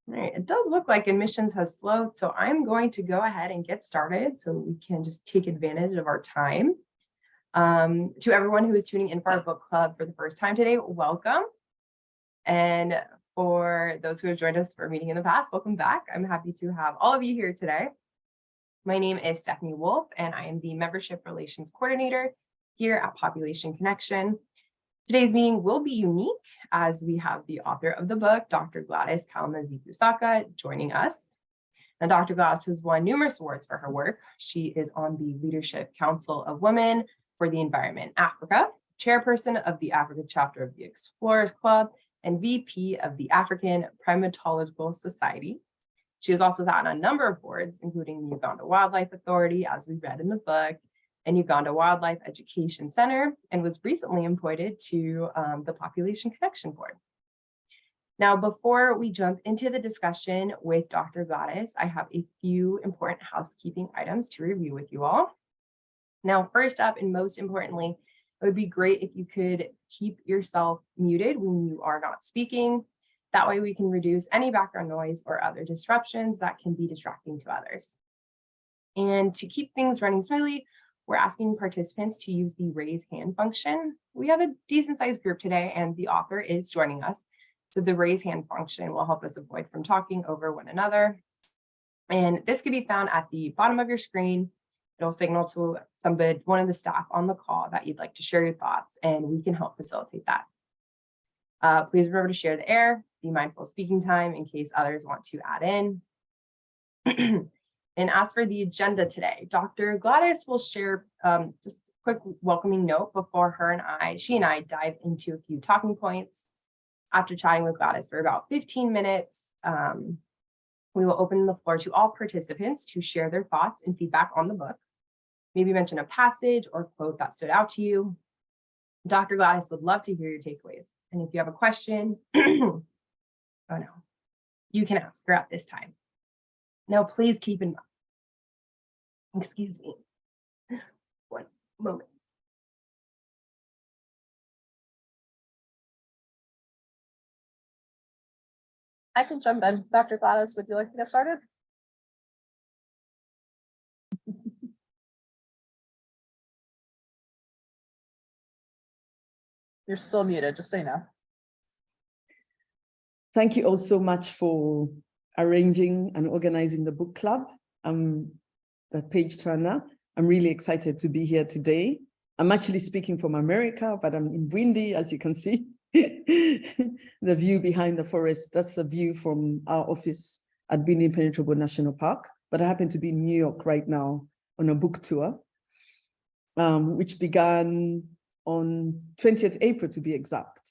All right, it does look like admissions has slowed, so I'm going to go ahead and get started so we can just take advantage of our time. To everyone who is tuning in for our book club for the first time today, welcome. And for those who have joined us for a meeting in the past, welcome back. I'm happy to have all of you here today. My name is Stephanie Wolf, and I am the Membership Relations Coordinator here at Population Connection. Today's meeting will be unique as we have the author of the book, Dr. Gladys Kalema-Zikusoka, joining us. And Dr. Gladys has won numerous awards for her work. She is on the Leadership Council of Women for the Environment Africa, chairperson of the Africa chapter of the Explorers Club, and VP of the African Primatological Society. She has also sat on a number of boards, including the Uganda Wildlife Authority, as we read in the book, and Uganda Wildlife Education Center, and was recently appointed to the Population Connection Board. Now, before we jump into the discussion with Dr. Gladys, I have a few important housekeeping items to review with you all. Now, first up, and most importantly, it would be great if you could keep yourself muted when you are not speaking. That way we can reduce any background noise or other disruptions that can be distracting to others. And to keep things running smoothly, we're asking participants to use the raise hand function. We have a decent sized group today and the author is joining us. So the raise hand function will help us avoid from talking over one another. And this can be found at the bottom of your screen. It'll signal to somebody, one of the staff on the call, that you'd like to share your thoughts, and we can help facilitate that. Please remember to share the air, be mindful of speaking time in case others want to add in. And as for the agenda today, Dr. Gladys will share just a quick welcoming note before she and I dive into a few talking points. After chatting with Gladys for about 15 minutes, we will open the floor to all participants to share their thoughts and feedback on the book. Maybe mention a passage or quote that stood out to you. Dr. Gladys would love to hear your takeaways. And if you have a question, you can ask her at this time. Now, please keep in mind, excuse me, one moment. I can jump in. Dr. Gladys, would you like to get started? You're still muted, just so you know. Thank you all so much for arranging and organizing the book club. I'm the page turner. I'm really excited to be here today. I'm actually speaking from America, but I'm in Burundi, as you can see. The view behind the forest, that's the view from our office at Bini Impenetrable National Park. But I happen to be in New York right now on a book tour, which began on 20th April to be exact,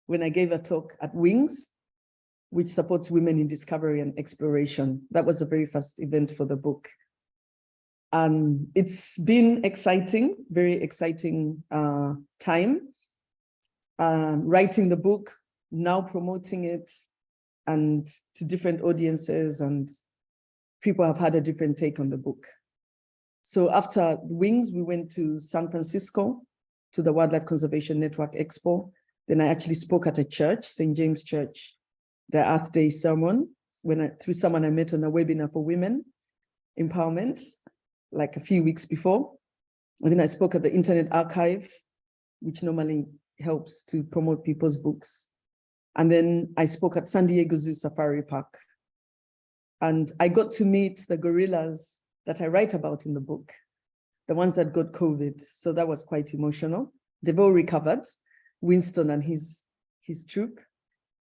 when I gave a talk at Wings, which supports women in discovery and exploration. That was the very first event for the book. It's been exciting, very exciting time. Writing the book, now promoting it, and to different audiences, and people have had a different take on the book. So after Wings, we went to San Francisco to the Wildlife Conservation Network Expo. Then I actually spoke at a church, St. James Church, the Earth Day sermon, through someone I met on a webinar for women empowerment, like a few weeks before. And then I spoke at the Internet Archive, which normally helps to promote people's books. And then I spoke at San Diego Zoo Safari Park. And I got to meet the gorillas that I write about in the book, the ones that got COVID. So that was quite emotional. They've all recovered, Winston and his troop.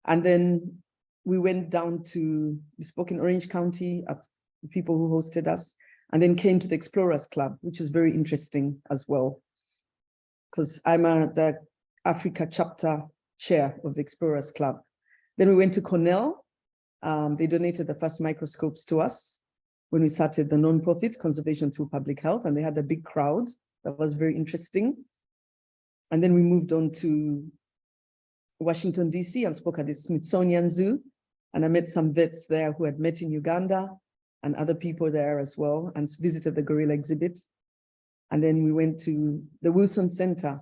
And then we went down we spoke in Orange County at the people who hosted us, and then came to the Explorers Club, which is very interesting as well, because I'm the Africa chapter chair of the Explorers Club. Then we went to Cornell. They donated the first microscopes to us when we started the nonprofit Conservation Through Public Health, and they had a big crowd. That was very interesting. And then we moved on to Washington, DC, and spoke at the Smithsonian Zoo. And I met some vets there who had met in Uganda and other people there as well, and visited the gorilla exhibit. And then we went to the Wilson Center,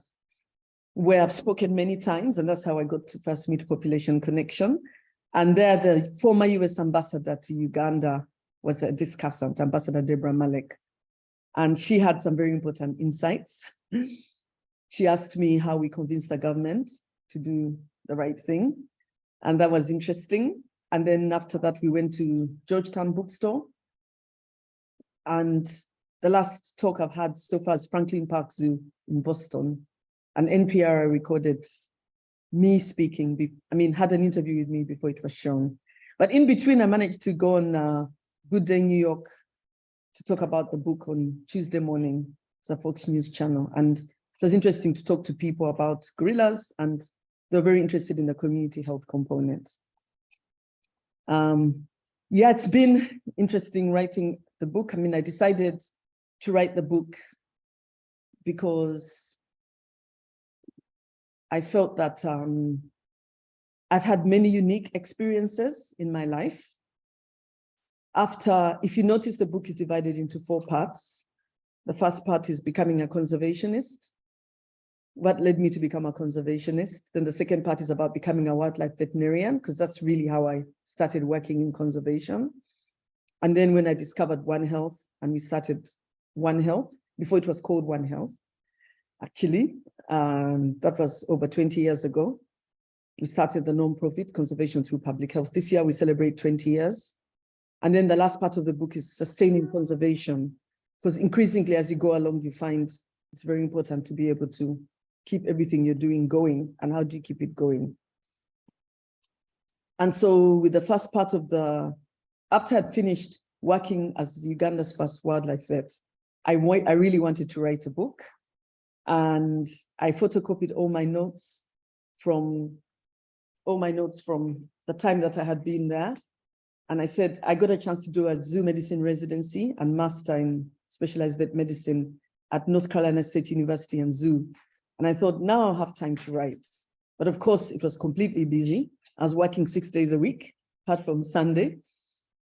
where I've spoken many times, and that's how I got to first meet Population Connection. And there, the former US ambassador to Uganda was a discussant, Ambassador Deborah Malek. And she had some very important insights. She asked me how we convinced the government to do the right thing. And that was interesting. And then after that, we went to Georgetown Bookstore. And the last talk I've had so far is Franklin Park Zoo in Boston. And NPR recorded me speaking, had an interview with me before it was shown. But in between, I managed to go on Good Day New York to talk about the book on Tuesday morning. It's a Fox News channel. And it was interesting to talk to people about gorillas, and they're very interested in the community health component. Yeah, it's been interesting writing the book. I decided to write the book because I felt that I'd had many unique experiences in my life. If you notice, the book is divided into 4 parts. The first part is becoming a conservationist. What led me to become a conservationist? Then the second part is about becoming a wildlife veterinarian, because that's really how I started working in conservation. And then when I discovered One Health, and we started One Health, before it was called One Health, actually, that was over 20 years ago. We started the nonprofit Conservation Through Public Health. This year we celebrate 20 years. And then the last part of the book is sustaining conservation, because increasingly as you go along, you find it's very important to be able to keep everything you're doing going. And how do you keep it going? And so with the first part of after I'd finished working as Uganda's first wildlife vet, I really wanted to write a book. And I photocopied all my notes from the time that I had been there. And I said, I got a chance to do a zoo medicine residency and master in specialized vet medicine at North Carolina State University and Zoo. And I thought, now I'll have time to write. But of course, it was completely busy. I was working 6 days a week, apart from Sunday.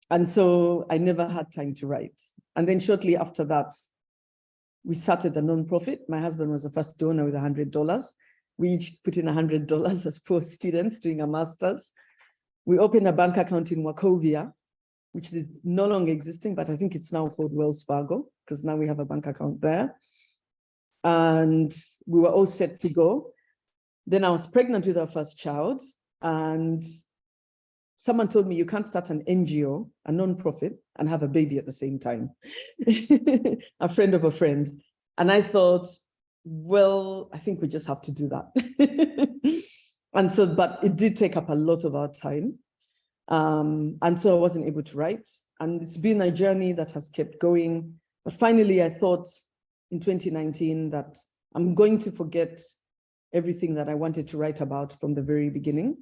And so I never had time to write. And then shortly after that, we started a nonprofit. My husband was the first donor with $100. We each put in $100 as poor students doing a master's. We opened a bank account in Wachovia, which is no longer existing, but I think it's now called Wells Fargo, because now we have a bank account there. And we were all set to go. Then I was pregnant with our first child, and someone told me, you can't start an NGO, a nonprofit, and have a baby at the same time. A friend of a friend. And I thought, well, I think we just have to do that. And so, but it did take up a lot of our time. And so I wasn't able to write. And it's been a journey that has kept going. But finally, I thought in 2019 that I'm going to forget everything that I wanted to write about from the very beginning.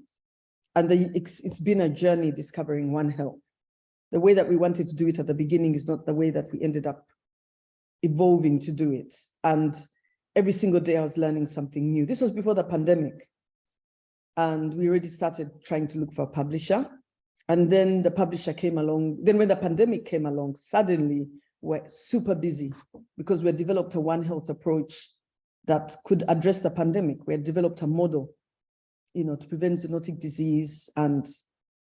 And it's been a journey discovering One Health. The way that we wanted to do it at the beginning is not the way that we ended up evolving to do it. And every single day I was learning something new. This was before the pandemic. And we already started trying to look for a publisher. And then the publisher came along. Then when the pandemic came along, suddenly we're super busy because we had developed a One Health approach that could address the pandemic. We had developed a model, to prevent zoonotic disease and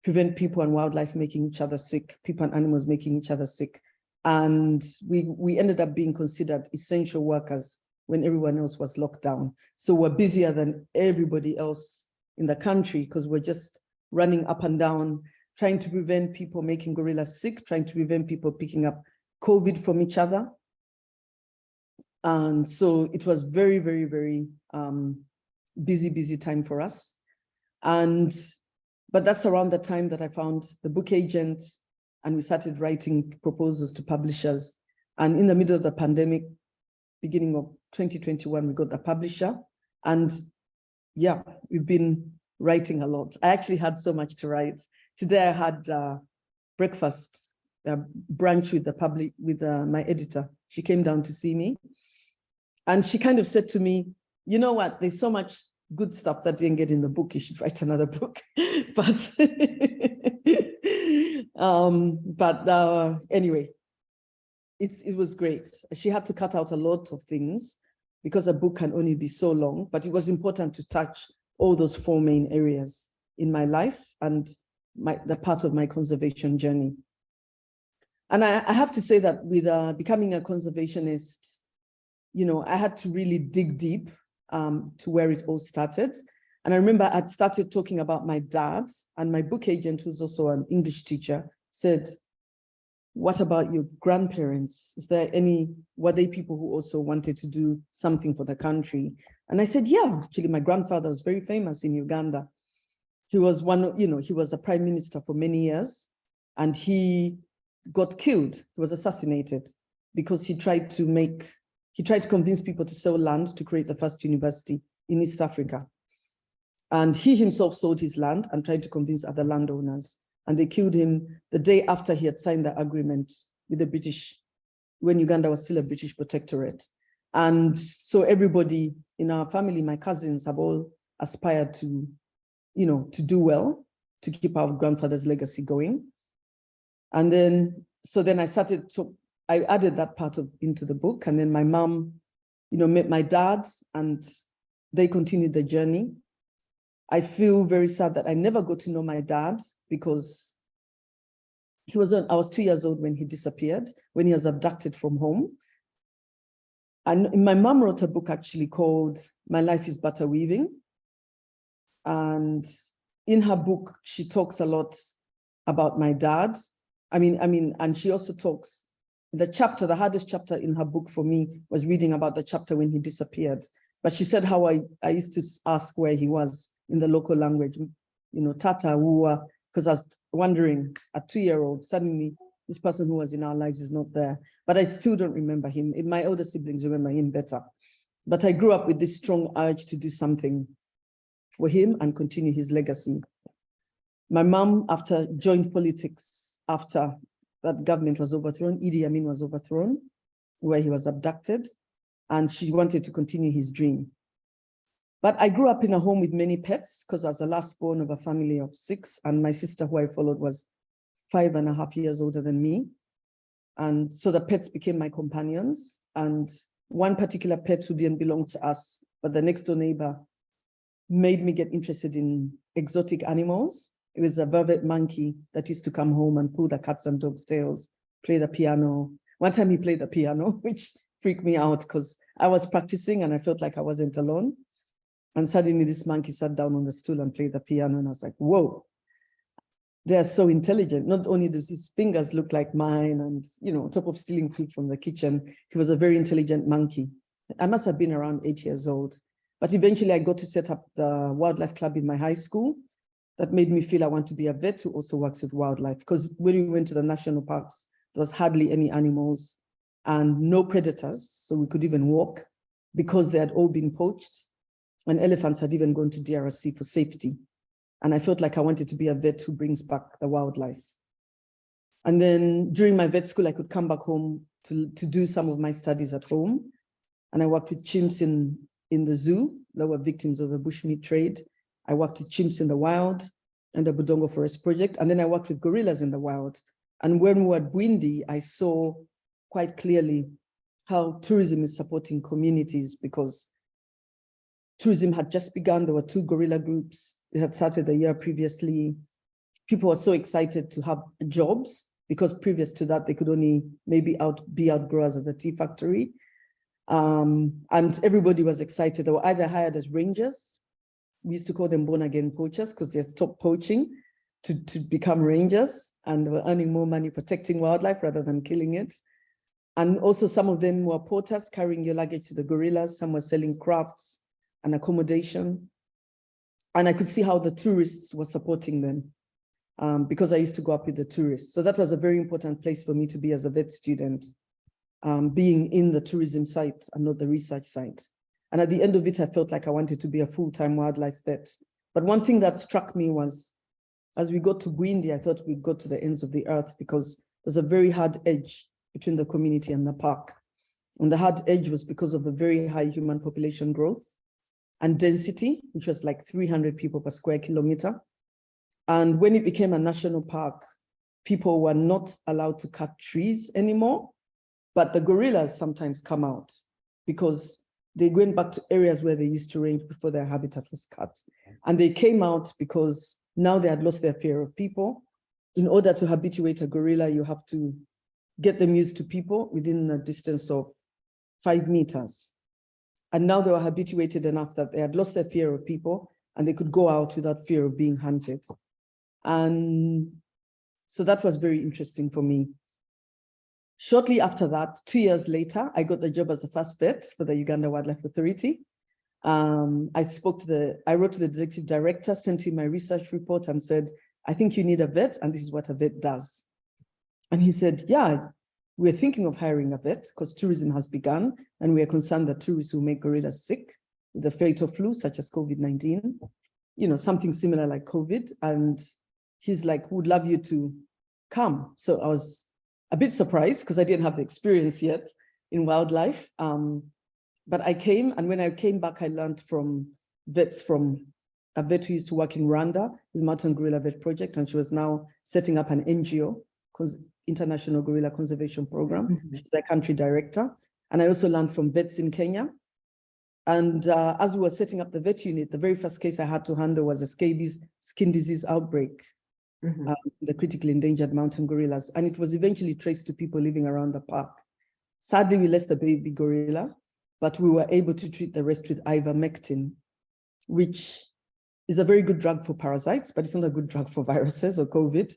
prevent people and wildlife making each other sick, people and animals making each other sick. And we ended up being considered essential workers when everyone else was locked down. So we're busier than everybody else in the country because we're just running up and down, trying to prevent people making gorillas sick, trying to prevent people picking up COVID from each other. And so it was very, very, very busy time for us. But that's around the time that I found the book agent and we started writing proposals to publishers. And in the middle of the pandemic, beginning of 2021, we got the publisher. And yeah, we've been writing a lot. I actually had so much to write. Today I had breakfast, brunch with my editor. She came down to see me. And she kind of said to me, you know what, there's so much good stuff that didn't get in the book. You should write another book. But anyway, it was great. She had to cut out a lot of things because a book can only be so long, but it was important to touch all those 4 main areas in my life. And the part of my conservation journey. And I have to say that with becoming a conservationist, you know, I had to really dig deep to where it all started. And I remember I'd started talking about my dad, and my book agent, who's also an English teacher, said, what about your grandparents? Were they people who also wanted to do something for the country? And I said, yeah, actually, my grandfather was very famous in Uganda. He was he was a prime minister for many years, and he got killed. He was assassinated because he tried to convince people to sell land to create the first university in East Africa. And he himself sold his land and tried to convince other landowners. And they killed him the day after he had signed the agreement with the British, when Uganda was still a British protectorate. And so everybody in our family, my cousins, have all aspired to, to do well, to keep our grandfather's legacy going. And then, I added that part into the book. And then my mom, met my dad, and they continued the journey. I feel very sad that I never got to know my dad, because I was 2 years old when he disappeared, when he was abducted from home. And my mom wrote a book actually called My Life is Butter Weaving. And in her book, she talks a lot about my dad. And she also talks, the hardest chapter in her book for me was reading about the chapter when he disappeared. But she said how I used to ask where he was in the local language, Tata, Uwa, because I was wondering, a 2-year-old, suddenly this person who was in our lives is not there. But I still don't remember him. My older siblings remember him better. But I grew up with this strong urge to do something for him and continue his legacy. My mom, after joined politics, after that government was overthrown, Idi Amin was overthrown, where he was abducted, and she wanted to continue his dream. But I grew up in a home with many pets, because I was the last born of a family of 6, and my sister, who I followed, was 5.5 years older than me. And so the pets became my companions. And one particular pet who didn't belong to us, but the next door neighbor, made me get interested in exotic animals. It was a velvet monkey that used to come home and pull the cats and dogs' tails, play the piano. One time he played the piano, which freaked me out because I was practicing and I felt like I wasn't alone. And suddenly this monkey sat down on the stool and played the piano. And I was like, whoa, they're so intelligent. Not only does his fingers look like mine and, on top of stealing food from the kitchen, he was a very intelligent monkey. I must have been around 8 years old. But eventually I got to set up the wildlife club in my high school. That made me feel I want to be a vet who also works with wildlife. Because when we went to the national parks, there was hardly any animals and no predators. So we could even walk because they had all been poached. And elephants had even gone to DRC for safety. And I felt like I wanted to be a vet who brings back the wildlife. And then during my vet school, I could come back home to do some of my studies at home. And I worked with chimps in the zoo that were victims of the bushmeat trade. I worked with chimps in the wild and the Budongo Forest Project. And then I worked with gorillas in the wild. And when we were at Bwindi, I saw quite clearly how tourism is supporting communities, because tourism had just begun. There were 2 gorilla groups. It had started the year previously. People were so excited to have jobs, because previous to that, they could only maybe be outgrowers at the tea factory. And everybody was excited. They were either hired as rangers. We used to call them born-again poachers, because they stopped poaching to become rangers, and they were earning more money protecting wildlife rather than killing it. And also some of them were porters, carrying your luggage to the gorillas. Some were selling crafts and accommodation. And I could see how the tourists were supporting them, because I used to go up with the tourists. So that was a very important place for me to be as a vet student, being in the tourism site and not the research site. And at the end of it, I felt like I wanted to be a full-time wildlife vet. But one thing that struck me was, as we got to Bwindi, I thought we'd go to the ends of the earth, because there's a very hard edge between the community and the park. And the hard edge was because of the very high human population growth and density, which was like 300 people per square kilometer. And when it became a national park, people were not allowed to cut trees anymore, but the gorillas sometimes come out because they went back to areas where they used to range before their habitat was cut. And they came out because Now they had lost their fear of people. In order to habituate a gorilla, you have to get them used to people within a distance of 5 meters. And now they were habituated enough that they had lost their fear of people and they could go out without fear of being hunted. And so that was very interesting for me. Shortly after that, 2 years later, I got the job as the first vet for the Uganda Wildlife Authority. I wrote to the executive director, sent him my research report and said, I think you need a vet and this is what a vet does. And he said, yeah, we're thinking of hiring a vet because tourism has begun and we are concerned that tourists will make gorillas sick with the fatal flu such as COVID-19, something similar like COVID. And he's like, would love you to come. So I was a bit surprised because I didn't have the experience yet in wildlife. But I came, and when I came back, I learned from a vet who used to work in Rwanda, the Mountain Gorilla Vet Project, and she was now setting up an NGO, International Gorilla Conservation Program. She's their country director. And I also learned from vets in Kenya. And as we were setting up the vet unit, the very first case I had to handle was a scabies skin disease outbreak, the critically endangered mountain gorillas. And it was eventually traced to people living around the park. Sadly, we lost the baby gorilla, but we were able to treat the rest with ivermectin, which is a very good drug for parasites, but it's not a good drug for viruses or COVID.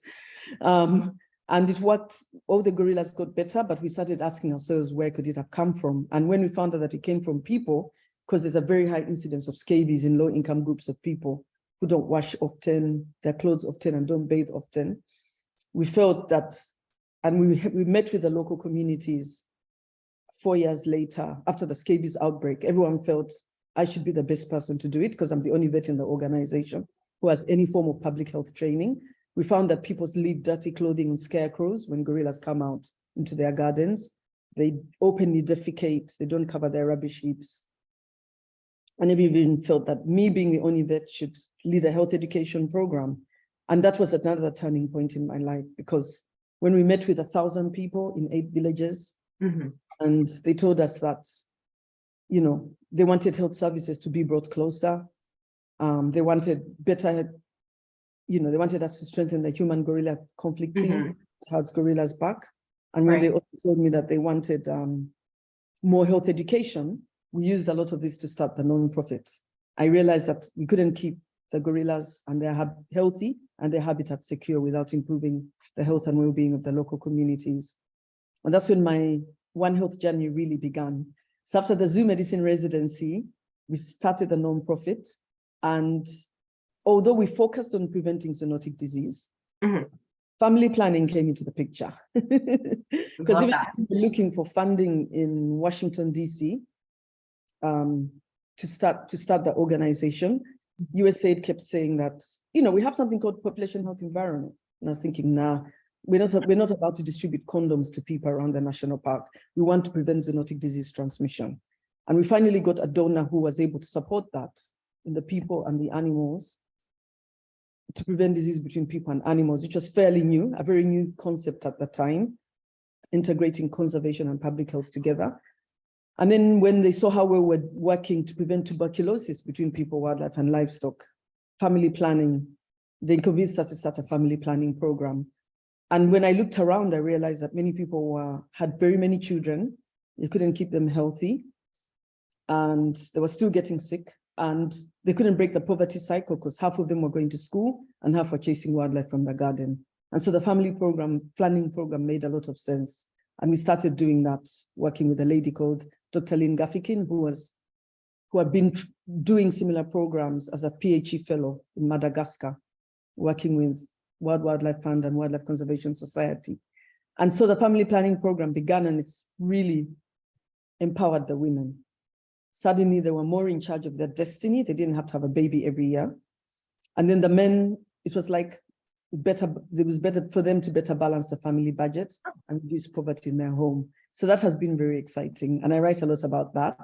And it worked, all the gorillas got better, but we started asking ourselves, where could it have come from? And when we found out that it came from people, because there's a very high incidence of scabies in low-income groups of people who don't wash often, their clothes often, and don't bathe often, we felt that, and we met with the local communities 4 years later, after the scabies outbreak. Everyone felt I should be the best person to do it because I'm the only vet in the organization who has any form of public health training. We found that people leave dirty clothing on scarecrows when gorillas come out into their gardens. They openly defecate, they don't cover their rubbish heaps. And I even felt that me being the only vet should lead a health education program. And that was another turning point in my life, because when we met with 1,000 people in 8 villages, and they told us that, they wanted health services to be brought closer. They wanted better, they wanted us to strengthen the human gorilla conflict team, has gorillas back. And when they also told me that they wanted more health education, we used a lot of this to start the non-profit. I realized that we couldn't keep the gorillas and their healthy and their habitat secure without improving the health and well-being of the local communities. And that's when my One Health journey really began. So after the zoo medicine residency, we started the non-profit. And although we focused on preventing zoonotic disease, family planning came into the picture. Because even looking for funding in Washington, DC, to start the organization, USAID kept saying that, we have something called population health environment. And I was thinking, nah, we're not about to distribute condoms to people around the national park. We want to prevent zoonotic disease transmission. And we finally got a donor who was able to support that in the people and the animals to prevent disease between people and animals, which was fairly new, a very new concept at the time, integrating conservation and public health together. And then when they saw how we were working to prevent tuberculosis between people, wildlife, and livestock, family planning, they convinced us to start a family planning program. And when I looked around, I realized that many people had very many children. They couldn't keep them healthy, and they were still getting sick, and they couldn't break the poverty cycle because half of them were going to school and half were chasing wildlife from the garden. And so the family planning program made a lot of sense. And we started doing that, working with a lady called Dr. Lynn Gaffikin, who had been doing similar programs as a PhD fellow in Madagascar, working with World Wildlife Fund and Wildlife Conservation Society. And so the family planning program began, and it's really empowered the women. Suddenly they were more in charge of their destiny. They didn't have to have a baby every year. And then the men, it was like it was better for them to better balance the family budget and reduce poverty in their home. So that has been very exciting. And I write a lot about that.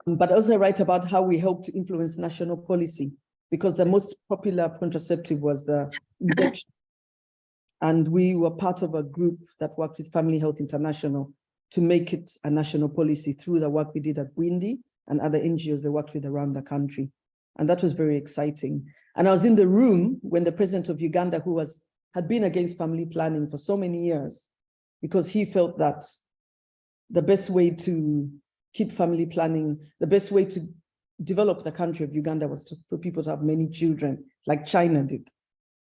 But also I write about how we help to influence national policy, because the most popular contraceptive was the injection. And we were part of a group that worked with Family Health International to make it a national policy through the work we did at Windy and other NGOs they worked with around the country. And that was very exciting. And I was in the room when the president of Uganda, who had been against family planning for so many years, because he felt that the best way to keep family planning, the best way to develop the country of Uganda was for people to have many children, like China did.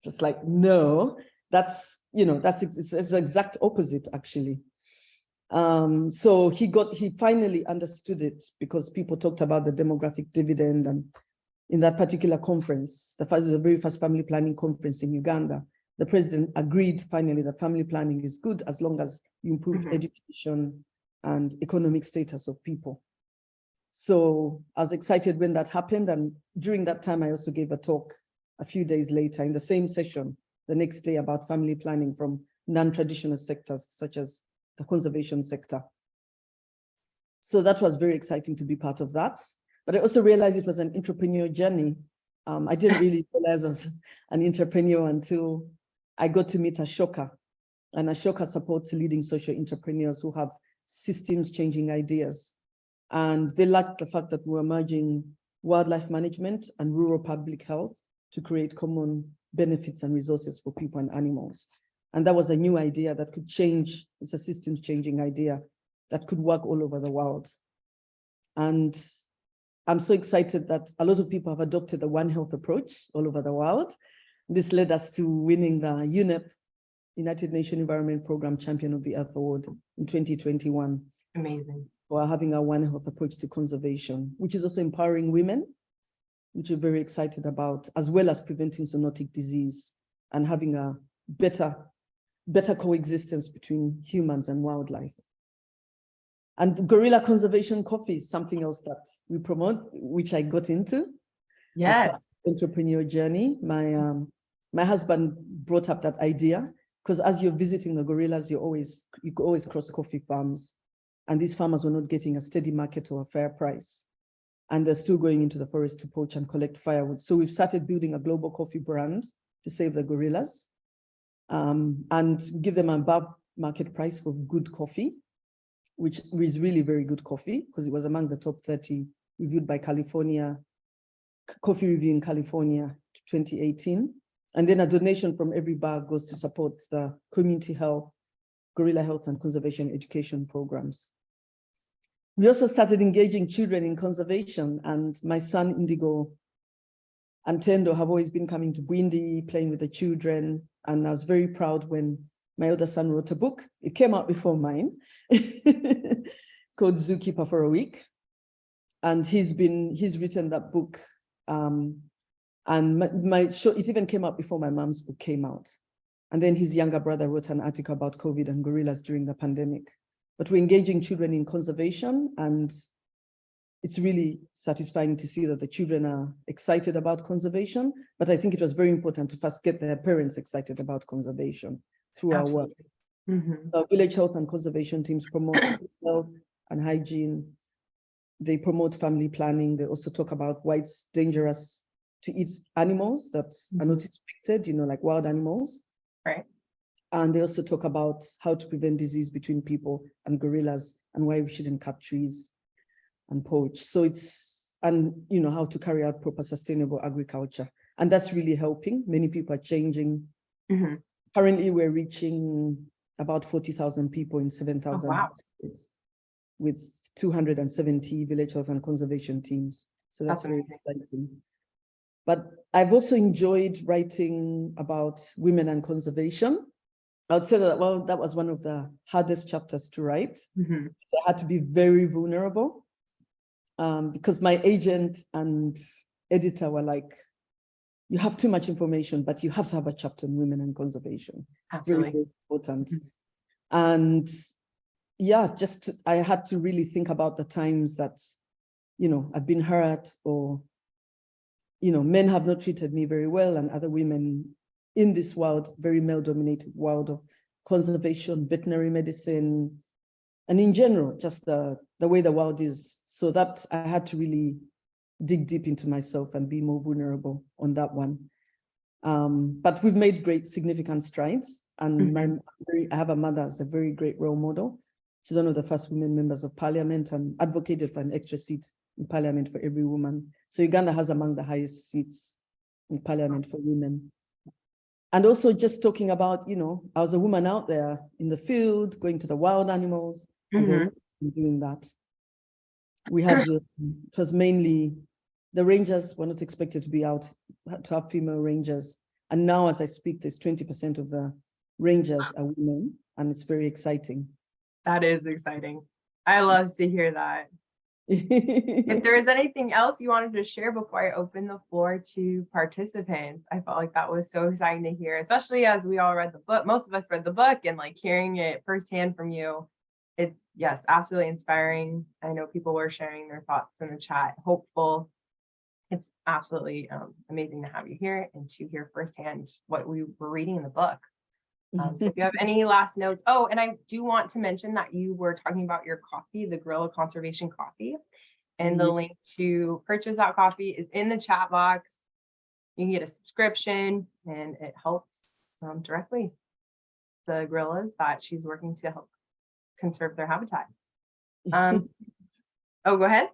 Just like, no, it's the exact opposite, actually. So he finally understood it, because people talked about the demographic dividend, and in that particular conference, the very first family planning conference in Uganda, the president agreed finally that family planning is good as long as you improve education and economic status of people. So I was excited when that happened. And during that time, I also gave a talk a few days later in the same session, the next day, about family planning from non-traditional sectors, such as the conservation sector. So that was very exciting to be part of that. But I also realized it was an entrepreneurial journey. I didn't really realize I was an entrepreneur until I got to meet Ashoka. And Ashoka supports leading social entrepreneurs who have systems changing ideas. And they liked the fact that we were merging wildlife management and rural public health to create common benefits and resources for people and animals. And that was a new idea that could change. It's a systems changing idea that could work all over the world. And I'm so excited that a lot of people have adopted the One Health approach all over the world. This led us to winning the UNEP, United Nations Environment Programme Champion of the Earth Award in 2021. Amazing. For having a One Health approach to conservation, which is also empowering women, which we're very excited about, as well as preventing zoonotic disease and having a better coexistence between humans and wildlife. And gorilla conservation coffee is something else that we promote, which I got into. Yes. Entrepreneurial journey. My husband brought up that idea, because as you're visiting the gorillas, you could always cross coffee farms. And these farmers were not getting a steady market or a fair price. And they're still going into the forest to poach and collect firewood. So we've started building a global coffee brand to save the gorillas, and give them above market price for good coffee, which is really very good coffee, because it was among the top 30 reviewed by California, Coffee Review in California 2018. And then a donation from every bag goes to support the community health, gorilla health and conservation education programs. We also started engaging children in conservation, and my son Indigo and Tendo have always been coming to Bwindi, playing with the children. And I was very proud when my older son wrote a book. It came out before mine, called Zookeeper for a Week. And he's written that book. And it even came out before my mom's book came out. And then his younger brother wrote an article about COVID and gorillas during the pandemic. But we're engaging children in conservation, and it's really satisfying to see that the children are excited about conservation. But I think it was very important to first get their parents excited about conservation through our work. The village health and conservation teams promote health and hygiene. They promote family planning. They also talk about why it's dangerous to eat animals that are not expected, like wild animals. Right. And they also talk about how to prevent disease between people and gorillas, and why we shouldn't cut trees and poach. So how to carry out proper sustainable agriculture. And that's really helping. Many people are changing. Currently, we're reaching about 40,000 people in 7,000 states, with 270 village health and conservation teams. So that's very exciting. But I've also enjoyed writing about women and conservation. I would say that, that was one of the hardest chapters to write. I had to be very vulnerable, because my agent and editor were like, you have too much information, but you have to have a chapter on women and conservation. It's very, very important. And yeah, I had to really think about the times that, I've been hurt, or, men have not treated me very well, and other women in this world, very male-dominated world of conservation, veterinary medicine, and in general, just the way the world is. So that I had to really dig deep into myself and be more vulnerable on that one. But we've made great, significant strides. And I have a mother as a very great role model. She's one of the first women members of parliament and advocated for an extra seat in parliament for every woman. So Uganda has among the highest seats in Parliament for women. And also just talking about, I was a woman out there in the field, going to the wild animals, and there were women doing that. We had, it was mainly, the rangers were not expected to be out, to have female rangers. And now as I speak, there's 20% of the rangers are women, and it's very exciting. That is exciting. I love to hear that. If there is anything else you wanted to share before I open the floor to participants, I felt like that was so exciting to hear, especially as we all read the book. Most of us read the book, and like hearing it firsthand from you, it's, yes, absolutely inspiring. I know people were sharing their thoughts in the chat, hopeful. It's absolutely amazing to have you here and to hear firsthand what we were reading in the book. So if you have any last notes, oh, and I do want to mention that you were talking about your coffee, the Gorilla Conservation Coffee, and the link to purchase that coffee is in the chat box. You can get a subscription, and it helps directly the gorillas that she's working to help conserve their habitat. Oh, go ahead.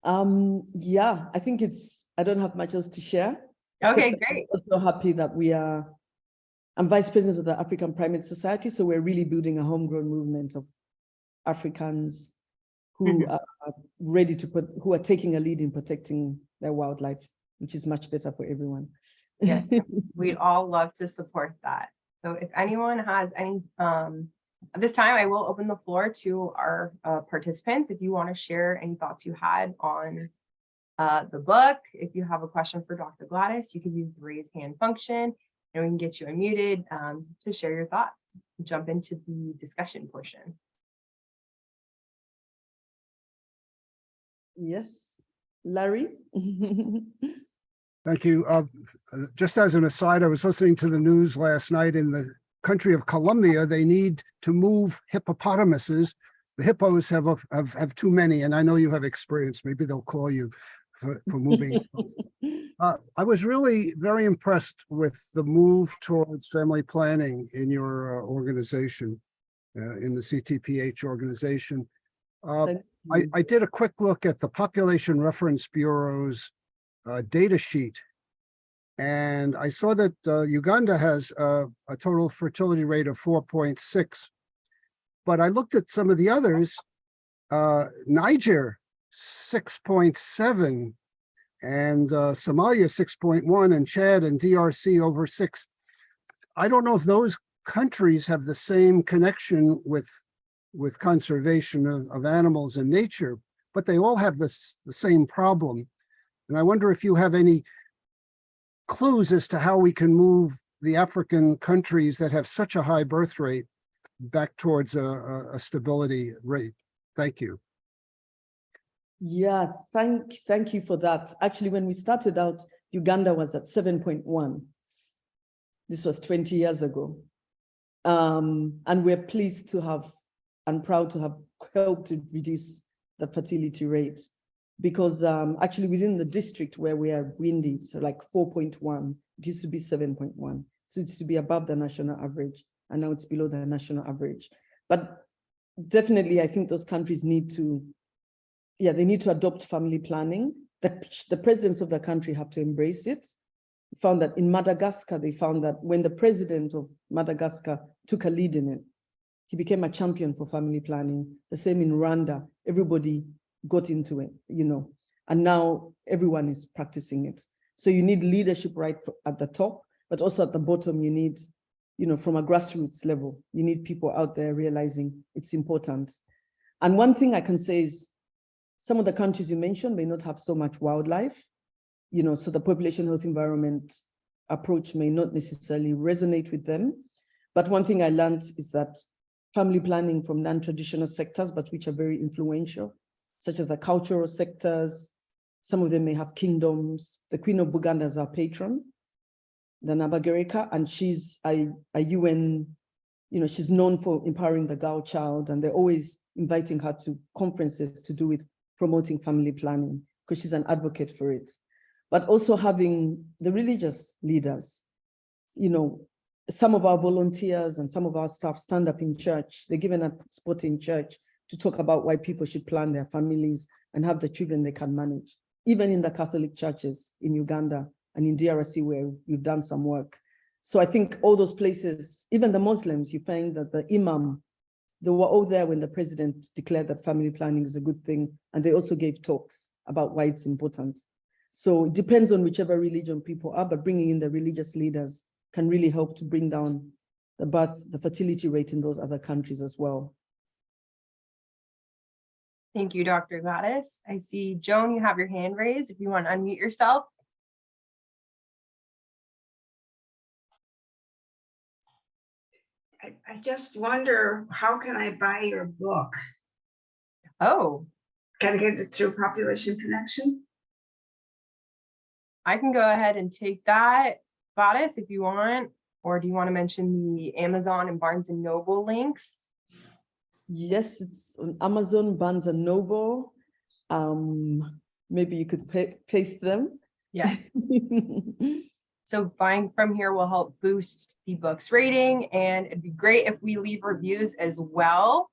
Yeah, I think I don't have much else to share. Okay, great. I'm so happy that I'm vice president of the African Primate Society, so we're really building a homegrown movement of Africans who are ready who are taking a lead in protecting their wildlife, which is much better for everyone. Yes, we'd all love to support that. So if anyone has any, at this time, I will open the floor to our participants. If you want to share any thoughts you had on the book, if you have a question for Dr. Gladys, you can use the raise hand function, and we can get you unmuted to share your thoughts. Jump into the discussion portion. Yes, Larry. Thank you. Just as an aside, I was listening to the news last night. In the country of Colombia, they need to move hippopotamuses. The hippos have too many, and I know you have experience. Maybe they'll call you for moving. I was really very impressed with the move towards family planning in your organization, in the CTPH organization. I did a quick look at the Population Reference Bureau's data sheet, and I saw that Uganda has a total fertility rate of 4.6. But I looked at some of the others, Niger, 6.7, and Somalia, 6.1, and Chad and DRC over 6. I don't know if those countries have the same connection with conservation of animals and nature, but they all have the same problem. And I wonder if you have any clues as to how we can move the African countries that have such a high birth rate back towards a stability rate. Thank you. Yeah, thank you for that. Actually, when we started out, Uganda was at 7.1. This was 20 years ago. And we're pleased to have and proud to have helped to reduce the fertility rate, because actually within the district where we are windy, so like 4.1, it used to be 7.1. So it used to be above the national average, and now it's below the national average. But definitely, I think those countries need to, they need to adopt family planning. The presidents of the country have to embrace it. We found that in Madagascar, they found that when the president of Madagascar took a lead in it, he became a champion for family planning. The same in Rwanda, everybody got into it, and now everyone is practicing it. So you need leadership right at the top, but also at the bottom, you need, from a grassroots level, you need people out there realizing it's important. And one thing I can say is some of the countries you mentioned may not have so much wildlife, so the population health environment approach may not necessarily resonate with them. But one thing I learned is that family planning from non-traditional sectors, but which are very influential, such as the cultural sectors. Some of them may have kingdoms. The Queen of Buganda is our patron, the Nabagereka, and she's a UN, she's known for empowering the girl child, and they're always inviting her to conferences to do with promoting family planning, because she's an advocate for it. But also having the religious leaders, some of our volunteers and some of our staff stand up in church. They're given a spot in church to talk about why people should plan their families and have the children they can manage. even in the Catholic churches in Uganda and in DRC where we've done some work. So I think all those places, even the Muslims, you find that the imam, they were all there when the president declared that family planning is a good thing. And they also gave talks about why it's important. So it depends on whichever religion people are, but bringing in the religious leaders can really help to bring down the fertility rate in those other countries as well. Thank you, Dr. Gladys. I see, Joan, you have your hand raised. If you want to unmute yourself. I just wonder, how can I buy your book? Oh, Can I get it through Population Connection? I can go ahead and take that, Gladys, if you want. Or do you want to mention the Amazon and Barnes and Noble links? Yes, it's on Amazon, Barnes and Noble. Maybe you could paste them. Yes. So buying from here will help boost the book's rating, and it'd be great if we leave reviews as well.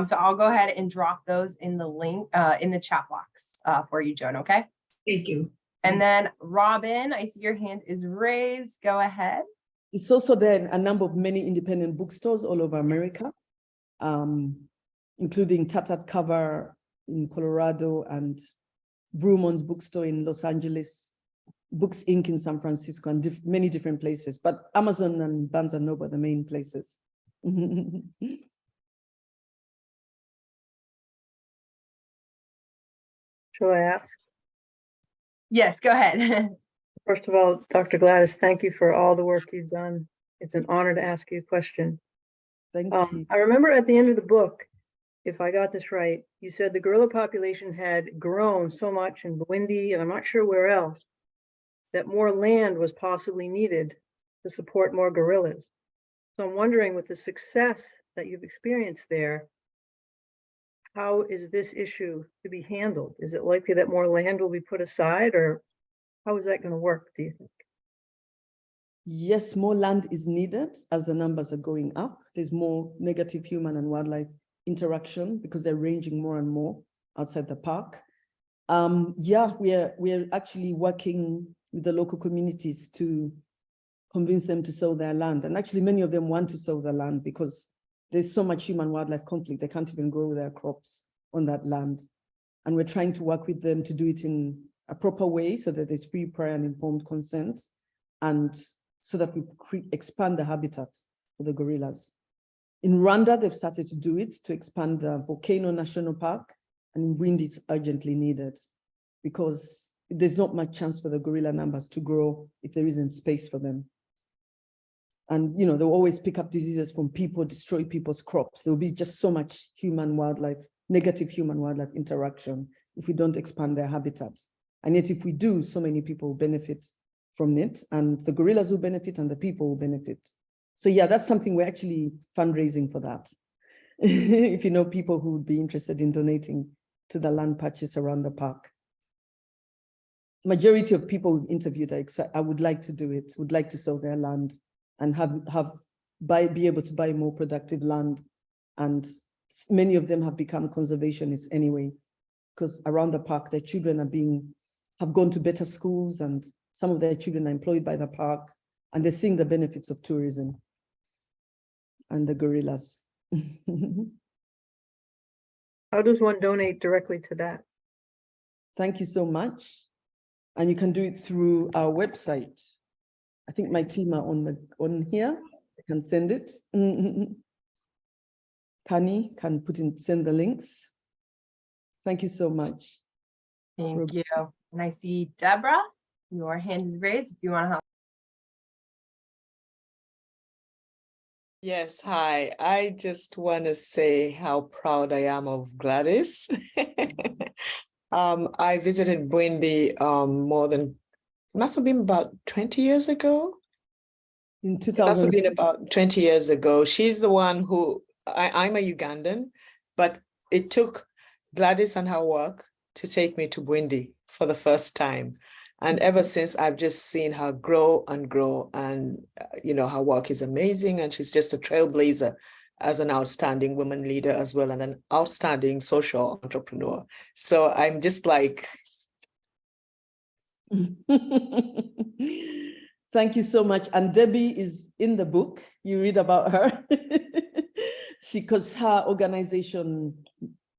So I'll go ahead and drop those in the link in the chat box for you, Joan. Okay. Thank you. And then Robin, I see your hand is raised. Go ahead. It's also there a number of many independent bookstores all over America, including Tattered Cover in Colorado and Brumon's bookstore in Los Angeles, Books Inc. in San Francisco, and many different places. But Amazon and Barnes and Noble are the main places. Shall I ask? Yes, go ahead. First of all, Dr. Gladys, thank you for all the work you've done. It's an honor to ask you a question. Thank you. I remember at the end of the book, if I got this right, you said the gorilla population had grown so much in Burundi, and I'm not sure where else, that more land was possibly needed to support more gorillas. So I'm wondering, with the success that you've experienced there, how is this issue to be handled? Is it likely that more land will be put aside, or how is that going to work, do you think? Yes, more land is needed as the numbers are going up. There's more negative human and wildlife interaction because they're ranging more and more outside the park. Yeah, we're actually working with the local communities to convince them to sell their land. And actually many of them want to sell their land because there's so much human wildlife conflict, they can't even grow their crops on that land. And we're trying to work with them to do it in a proper way so that there's free, prior, and informed consent, and so that we expand the habitat for the gorillas. In Rwanda, they've started to do it to expand the Volcano National Park, and in Burundi it's urgently needed because there's not much chance for the gorilla numbers to grow if there isn't space for them. And you know, they'll always pick up diseases from people, destroy people's crops. There'll be just so much negative human-wildlife interaction if we don't expand their habitats. And yet if we do, so many people will benefit from it, and the gorillas will benefit and the people will benefit. So yeah, that's something we're actually fundraising for that. If you know people who would be interested in donating to the land purchase around the park. Majority of people we've interviewed I would like to do it, would like to sell their land and be able to buy more productive land. And many of them have become conservationists anyway, because around the park, their children have gone to better schools, and some of their children are employed by the park, and they're seeing the benefits of tourism and the gorillas. How does one donate directly to that? Thank you so much. And you can do it through our website. I think my team are on here. I can send it. Tani can send the links. Thank you so much. Thank you. And I see Deborah, your hand is raised if you want to help. Yes, hi. I just want to say how proud I am of Gladys. I visited Burundi must have been about 20 years ago. In It must have 2000. been about 20 years ago. She's the one who, I'm a Ugandan, but it took Gladys and her work to take me to Burundi for the first time. And ever since, I've just seen her grow and grow, and you know, her work is amazing, and she's just a trailblazer as an outstanding woman leader as well, and an outstanding social entrepreneur. So I'm just like, Thank you so much. And Debbie is in the book. You read about her. Because her organization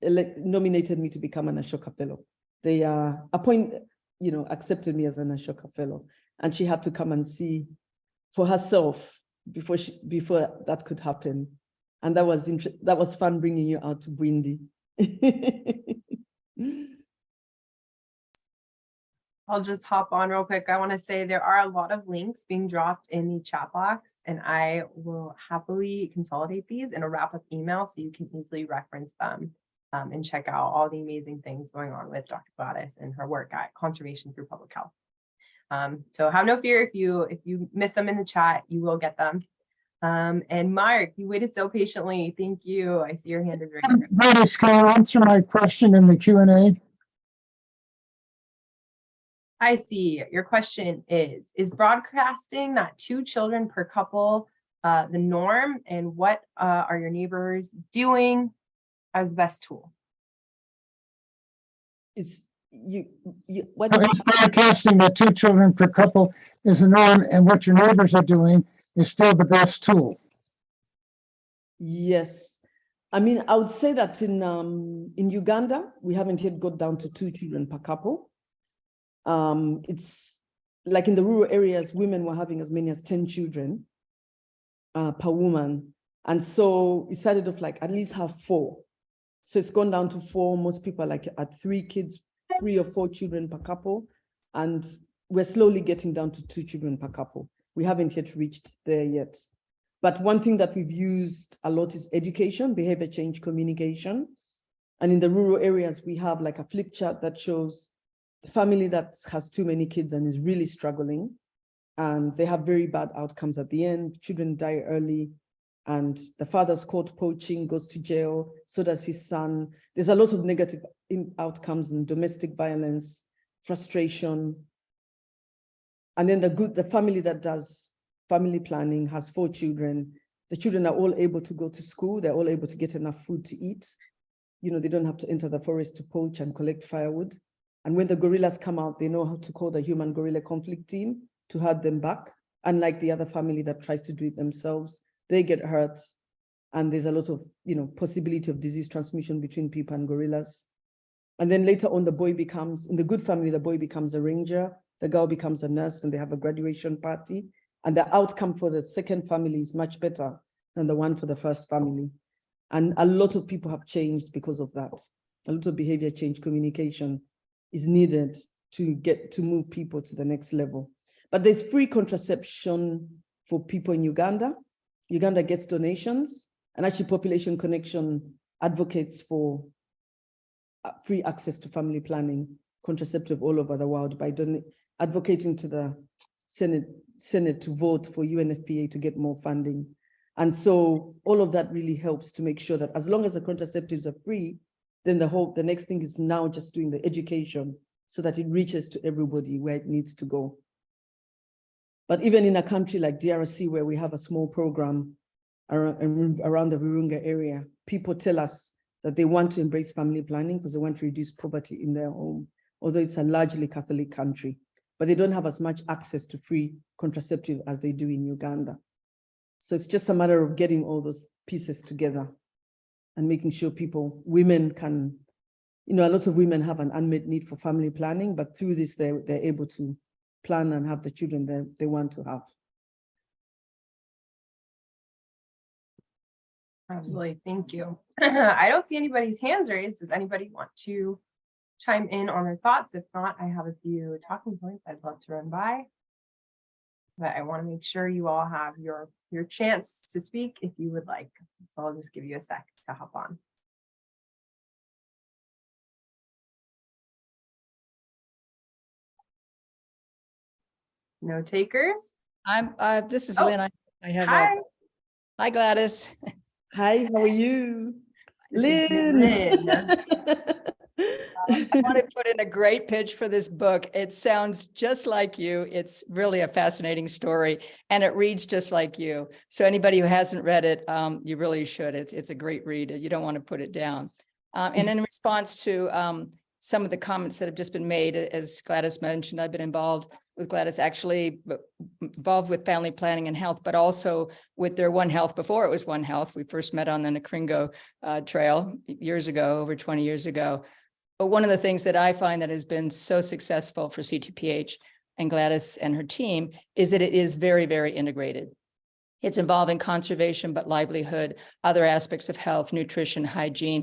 nominated me to become an Ashoka Fellow. They accepted me as an Ashoka Fellow, and she had to come and see for herself before that could happen. And that was fun bringing you out to Bwindi. I'll just hop on real quick. I want to say there are a lot of links being dropped in the chat box, and I will happily consolidate these in a wrap-up email so you can easily reference them and check out all the amazing things going on with Dr. Gladys and her work at Conservation Through Public Health. So have no fear, if you miss them in the chat, you will get them. And Mark, you waited so patiently. Thank you. I see your hand is raised. Gladys, can I answer my question in the Q&A? I see. Your question is broadcasting that 2 children per couple the norm, and what are your neighbors doing as the best tool? What If broadcasting that 2 children per couple is the norm, and what your neighbors are doing is still the best tool. Yes. I mean, I would say that in Uganda, we haven't yet got down to 2 children per couple. It's like in the rural areas, women were having as many as 10 children per woman. And so we started off like at least have 4. So it's gone down to 4. Most people are like at 3 kids, 3 or 4 children per couple. And we're slowly getting down to 2 children per couple. We haven't yet reached there yet. But one thing that we've used a lot is education, behavior change, communication. And in the rural areas, we have like a flip chart that shows the family that has too many kids and is really struggling, and they have very bad outcomes at the end. Children die early, and the father's caught poaching, goes to jail, so does his son. There's a lot of negative outcomes in domestic violence, frustration. And then the family that does family planning has 4 children. The children are all able to go to school. They're all able to get enough food to eat. They don't have to enter the forest to poach and collect firewood. And when the gorillas come out, they know how to call the human gorilla conflict team to herd them back. Unlike the other family that tries to do it themselves, they get hurt. And there's a lot of, possibility of disease transmission between people and gorillas. And then later on, in the good family, the boy becomes a ranger, the girl becomes a nurse, and they have a graduation party. And the outcome for the second family is much better than the one for the first family. And a lot of people have changed because of that. A lot of behavior change, communication is needed to move people to the next level. But there's free contraception for people in Uganda. Uganda gets donations, and actually Population Connection advocates for free access to family planning, contraceptive all over the world by advocating to the Senate to vote for UNFPA to get more funding. And so all of that really helps to make sure that as long as the contraceptives are free, then the next thing is now just doing the education so that it reaches to everybody where it needs to go. But even in a country like DRC, where we have a small program around the Virunga area, people tell us that they want to embrace family planning because they want to reduce poverty in their home, although it's a largely Catholic country, but they don't have as much access to free contraceptive as they do in Uganda. So it's just a matter of getting all those pieces together and making sure women can, a lot of women have an unmet need for family planning, but through this, they're able to plan and have the children they want to have. Absolutely. Thank you. I don't see anybody's hands raised. Does anybody want to chime in on their thoughts? If not, I have a few talking points I'd love to run by. But I want to make sure you all have your chance to speak if you would like. So I'll just give you a sec to hop on. No takers? This is Oh, Lynn. I have Hi. hi Gladys. Hi, how are you? This is Lynn. I want to put in a great pitch for this book. It sounds just like you. It's really a fascinating story, and it reads just like you. So anybody who hasn't read it, you really should. It's a great read. You don't want to put it down. And in response to some of the comments that have just been made, as Gladys mentioned, I've been involved with Gladys, actually involved with family planning and health, but also with their One Health before it was One Health. We first met on the Nakringo Trail years ago, over 20 years ago. But one of the things that I find that has been so successful for CTPH and Gladys and her team is that it is very, very integrated. It's involving conservation, but livelihood, other aspects of health, nutrition, hygiene.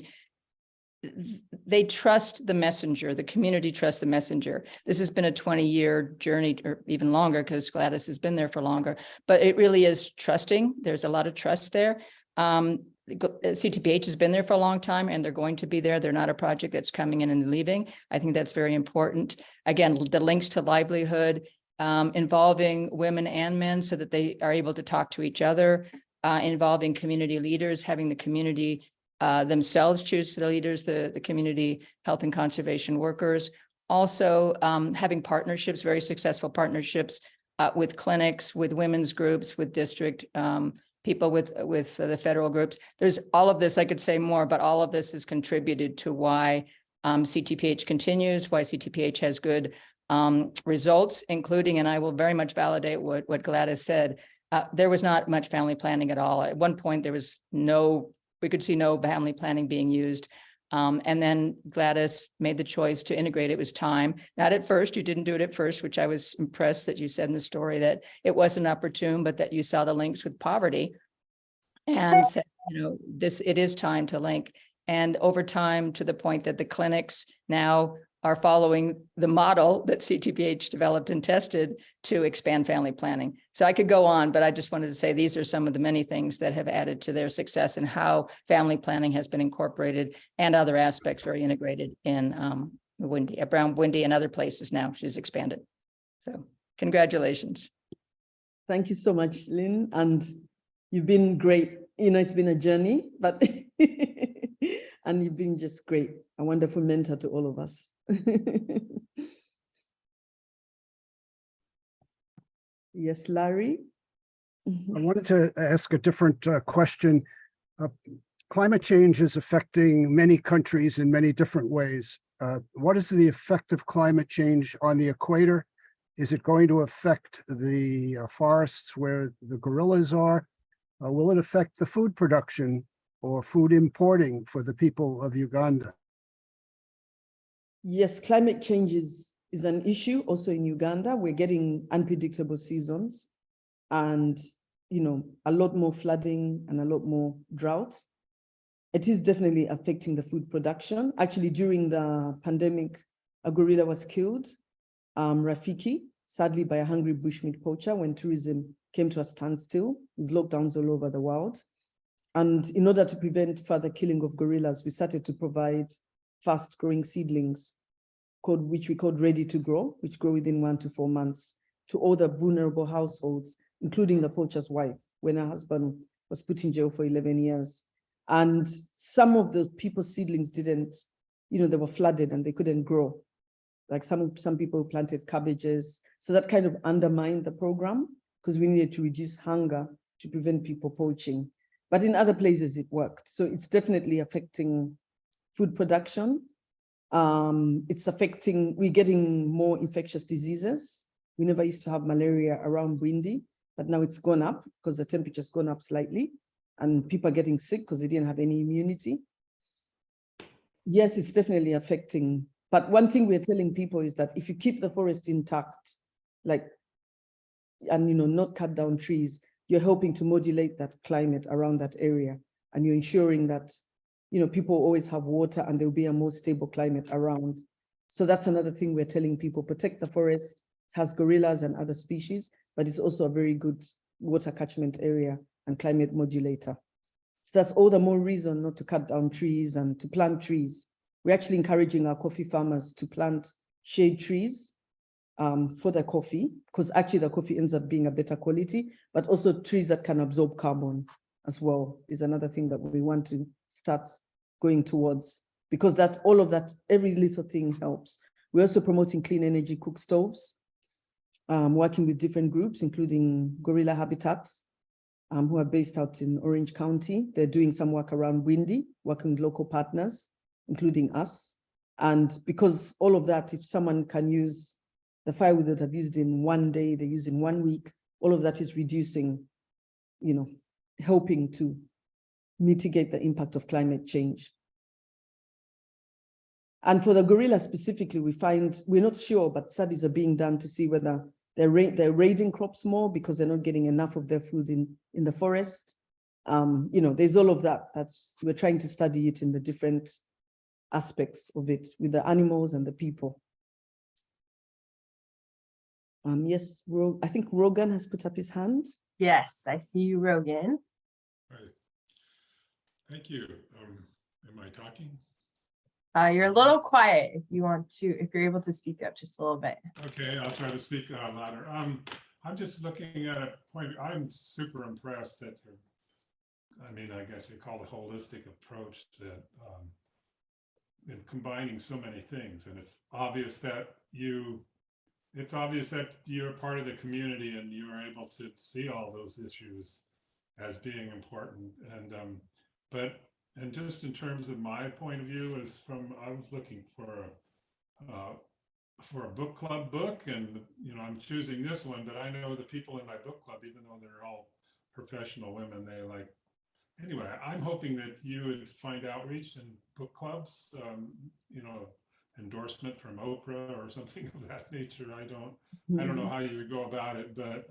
They trust the messenger, the community trusts the messenger. This has been a 20-year journey, or even longer, because Gladys has been there for longer, but it really is trusting. There's a lot of trust there. CTPH has been there for a long time, and they're going to be there. They're not a project that's coming in and leaving. I think that's very important. Again, the links to livelihood, involving women and men so that they are able to talk to each other, involving community leaders, having the community themselves choose the leaders, the community health and conservation workers. Also having partnerships, very successful partnerships with clinics, with women's groups, with district people, with the federal groups. There's all of this, I could say more, but all of this has contributed to why CTPH continues, why CTPH has good results, including, and I will very much validate what Gladys said, there was not much family planning at all. At one point, there was we could see no family planning being used. And then Gladys made the choice to integrate. It was time. Not at first, you didn't do it at first, which I was impressed that you said in the story that it wasn't opportune, but that you saw the links with poverty and said, it is time to link. And over time, to the point that the clinics now are following the model that CTPH developed and tested to expand family planning. So I could go on, but I just wanted to say these are some of the many things that have added to their success and how family planning has been incorporated and other aspects very integrated in Windy, around Windy and other places now. She's expanded. So congratulations. Thank you so much, Lynn. And you've been great. It's been a journey, but and you've been just great, a wonderful mentor to all of us. Yes, Larry. I wanted to ask a different question. Climate change is affecting many countries in many different ways. What is the effect of climate change on the equator? Is it going to affect the forests where the gorillas are? Will it affect the food production or food importing for the people of Uganda? Yes, climate change is an issue also in Uganda. We're getting unpredictable seasons and, a lot more flooding and a lot more drought. It is definitely affecting the food production. Actually, during the pandemic, a gorilla was killed, Rafiki, sadly by a hungry bushmeat poacher when tourism came to a standstill with lockdowns all over the world. And in order to prevent further killing of gorillas, we started to provide fast-growing seedlings, which we called ready to grow, which grow within 1 to 4 months, to all the vulnerable households, including the poacher's wife, when her husband was put in jail for 11 years. And some of the people's seedlings didn't, they were flooded and they couldn't grow. Like some people planted cabbages. So that kind of undermined the program because we needed to reduce hunger to prevent people poaching. But in other places it worked. So it's definitely affecting food production. It's affecting, we're getting more infectious diseases. We never used to have malaria around Windy, but now it's gone up because the temperature's gone up slightly and people are getting sick because they didn't have any immunity. Yes, it's definitely affecting. But one thing we're telling people is that if you keep the forest intact, and not cut down trees, you're helping to modulate that climate around that area. And you're ensuring that people always have water and there'll be a more stable climate around. So that's another thing we're telling people, protect the forest. It has gorillas and other species, but it's also a very good water catchment area and climate modulator. So that's all the more reason not to cut down trees and to plant trees. We're actually encouraging our coffee farmers to plant shade trees for the coffee, because actually the coffee ends up being a better quality, but also trees that can absorb carbon as well is another thing that we want to start going towards, because all of that, every little thing helps. We're also promoting clean energy cook stoves, working with different groups, including Gorilla Habitats, who are based out in Orange County. They're doing some work around Windy, working with local partners, including us. And because all of that, if someone can use the firewood that I've used in one day, they use in 1 week, all of that is reducing, helping to mitigate the impact of climate change. And for the gorilla specifically, we're not sure, but studies are being done to see whether they're raiding crops more because they're not getting enough of their food in the forest. There's all of that. We're trying to study it in the different aspects of it with the animals and the people. Yes, I think Rogan has put up his hand. Yes, I see you, Rogan. Right. Thank you. Am I talking? You're a little quiet if you're able to speak up just a little bit. Okay, I'll try to speak louder. I'm just looking at a point. I'm super impressed that I guess you call it a holistic approach that in combining so many things, and it's obvious that you're part of the community and you are able to see all those issues as being important. And just in terms of my point of view, I was looking for a book club book, and I'm choosing this one, but I know the people in my book club, even though they're all professional women, anyway, I'm hoping that you would find outreach in book clubs, endorsement from Oprah or something of that nature. I don't know how you would go about it, but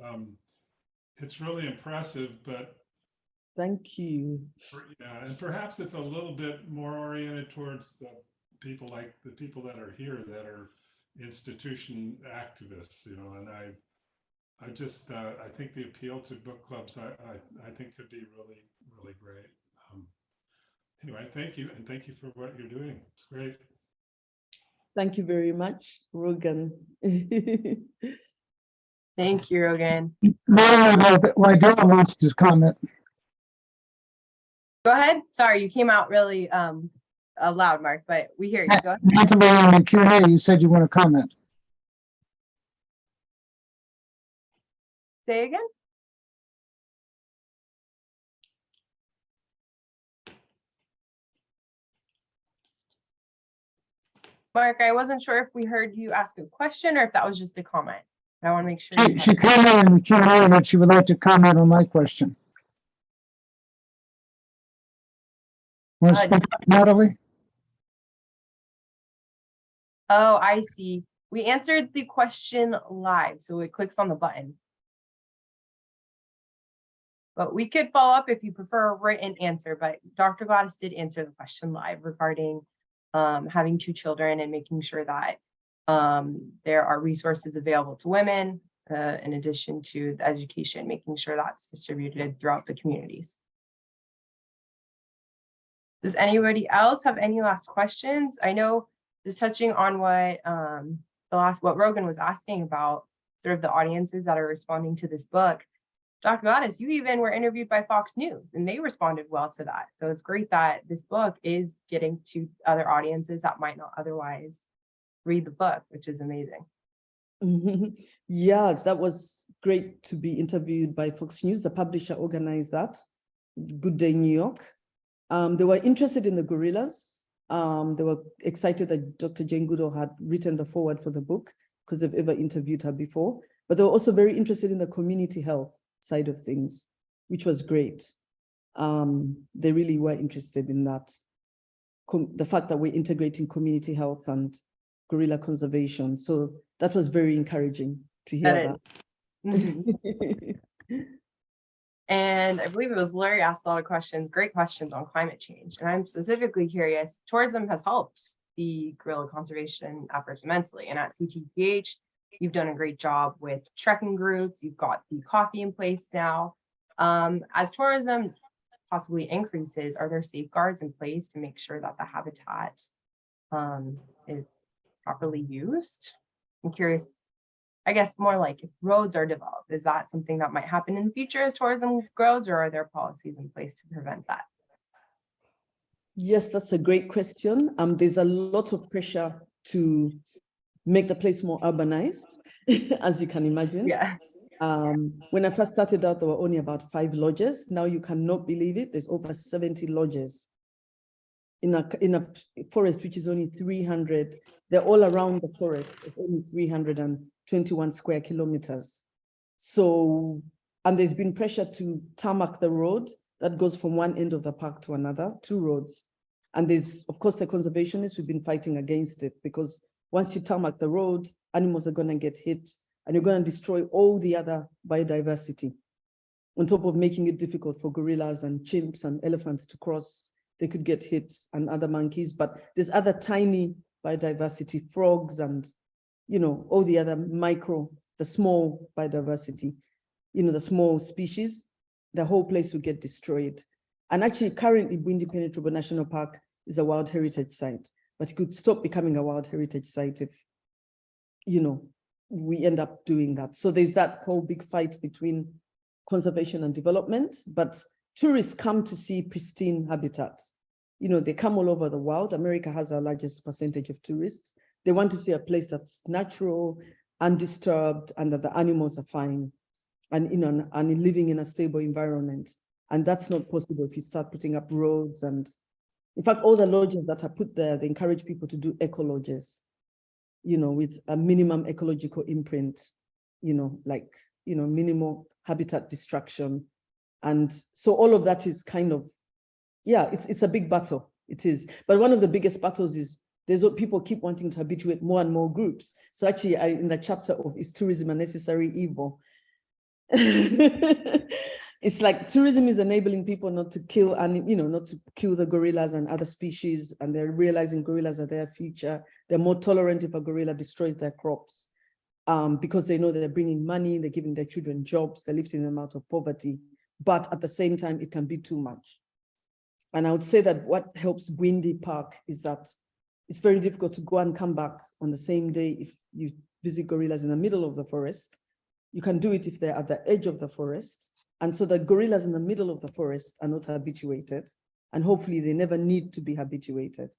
it's really impressive. But thank you. Yeah, and perhaps it's a little bit more oriented towards the people that are here that are institution activists, and I think the appeal to book clubs, I think could be really, really great. Anyway, thank you. And thank you for what you're doing. It's great. Thank you very much, Rogan. Thank you, Rogan. Wydell wants to comment. Go ahead. Sorry, you came out really loud, Mark, but we hear you. Go ahead. Not to be on the Q&A, you said you want to comment. Say again. Mark, I wasn't sure if we heard you ask a question or if that was just a comment. I want to make sure. She commented in the Q&A that she would like to comment on my question. Want to speak, Natalie? Oh, I see. We answered the question live, so it clicks on the button. But we could follow up if you prefer a written answer, but Dr. Gladys did answer the question live regarding having 2 children and making sure that there are resources available to women, in addition to the education, making sure that's distributed throughout the communities. Does anybody else have any last questions? I know, just touching on what Rogan was asking about, sort of the audiences that are responding to this book. Dr. Gladys, you even were interviewed by Fox News and they responded well to that. So it's great that this book is getting to other audiences that might not otherwise read the book, which is amazing. Yeah, that was great to be interviewed by Fox News. The publisher organized that. Good Day, New York. They were interested in the gorillas. They were excited that Dr. Jane Goodall had written the foreword for the book because they've ever interviewed her before. But they were also very interested in the community health side of things, which was great. They really were interested in that. The fact that we're integrating community health and gorilla conservation. So that was very encouraging to hear that. And I believe it was Larry asked a lot of questions, great questions on climate change. And I'm specifically curious, tourism has helped the gorilla conservation efforts immensely. And at CTPH, you've done a great job with trekking groups. You've got the coffee in place now. As tourism possibly increases, are there safeguards in place to make sure that the habitat is properly used? I'm curious, I guess more like if roads are developed, is that something that might happen in the future as tourism grows, or are there policies in place to prevent that? Yes, that's a great question. There's a lot of pressure to make the place more urbanized, as you can imagine. Yeah. When I first started out, there were only about 5 lodges. Now you cannot believe it. There's over 70 lodges. in a forest which is only 300. They're all around the forest, it's only 321 square kilometers. So, and there's been pressure to tarmac the road that goes from one end of the park to another, 2 roads. And there's, of course, the conservationists who've been fighting against it, because once you tarmac the road, animals are going to get hit and you're going to destroy all the other biodiversity. On top of making it difficult for gorillas and chimps and elephants to cross, they could get hit, and other monkeys. But there's other tiny biodiversity, frogs and, you know, all the other the small biodiversity, you know, the small species, the whole place will get destroyed. And actually, currently, Bwindi Penetrable National Park is a World Heritage Site, but it could stop becoming a World Heritage Site if, you know, we end up doing that. So there's that whole big fight between conservation and development, but tourists come to see pristine habitat. You know, they come all over the world. America has our largest percentage of tourists. They want to see a place that's natural, undisturbed, and that the animals are fine, and, you know, and living in a stable environment. And that's not possible if you start putting up roads. And in fact, all the lodges that are put there, they encourage people to do eco lodges, you know, with a minimum ecological imprint, you know, like, you know, minimal habitat destruction. And so all of that is kind of, yeah, it's a big battle. It is. But one of the biggest battles is there's what people keep wanting to habituate more and more groups. So actually, in the chapter of Is Tourism a Necessary Evil? It's like tourism is enabling people not to kill, and, you know, not to kill the gorillas and other species, and they're realizing gorillas are their future. They're more tolerant if a gorilla destroys their crops, because they know they're bringing money, they're giving their children jobs, they're lifting them out of poverty. But at the same time, it can be too much. And I would say that what helps Bwindi Park is that it's very difficult to go and come back on the same day if you visit gorillas in the middle of the forest. You can do it if they're at the edge of the forest. And so the gorillas in the middle of the forest are not habituated. And hopefully they never need to be habituated,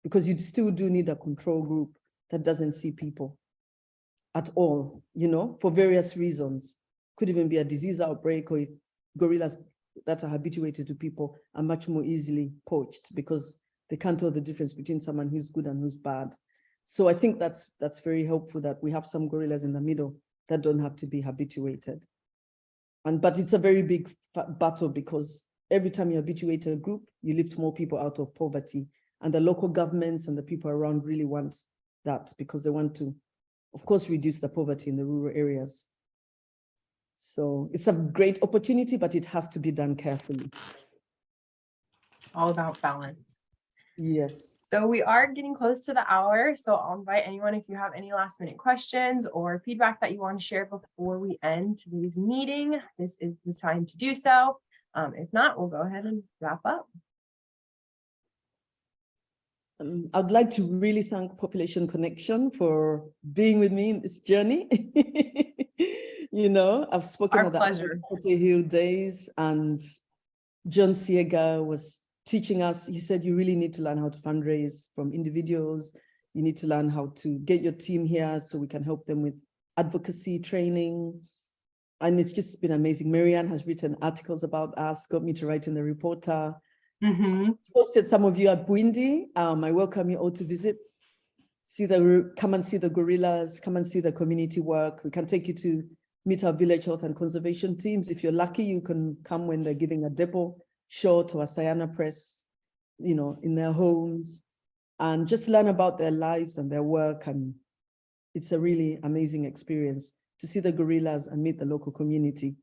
because you still do need a control group that doesn't see people at all, you know, for various reasons. Could even be a disease outbreak, or if gorillas that are habituated to people are much more easily poached because they can't tell the difference between someone who's good and who's bad. So I think that's very helpful that we have some gorillas in the middle that don't have to be habituated. But it's a very big battle, because every time you habituate a group, you lift more people out of poverty. And the local governments and the people around really want that, because they want to, of course, reduce the poverty in the rural areas. So it's a great opportunity, but it has to be done carefully. All about balance. Yes. So we are getting close to the hour. So I'll invite anyone, if you have any last minute questions or feedback that you want to share before we end today's meeting, this is the time to do so. If not, we'll go ahead and wrap up. I'd like to really thank Population Connection for being with me in this journey. You know, I've spoken Our about pleasure. the Hill days, and John Siega was teaching us. He said, you really need to learn how to fundraise from individuals. You need to learn how to get your team here so we can help them with advocacy training. And it's just been amazing. Marianne has written articles about us, got me to write in the Reporter. Hosted some of you at Bwindi. I welcome you all to visit. Come and see the gorillas, come and see the community work. We can take you to meet our village health and conservation teams. If you're lucky, you can come when they're giving a depot show to a Sayana press, you know, in their homes, and just learn about their lives and their work. And it's a really amazing experience to see the gorillas and meet the local community.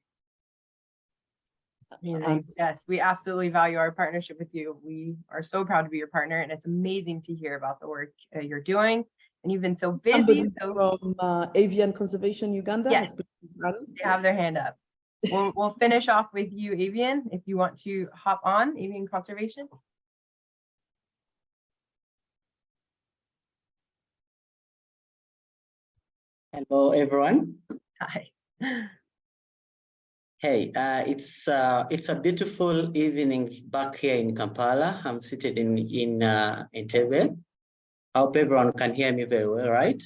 Yes, we absolutely value our partnership with you. We are so proud to be your partner, and it's amazing to hear about the work you're doing. And you've been so busy. From Avian Conservation Uganda. Yes, they have their hand up. We'll finish off with you, Avian, if you want to hop on, Avian Conservation. Hello, everyone. Hi. Hey, it's a beautiful evening back here in Kampala. I'm seated in Entebbe. I hope everyone can hear me very well, right?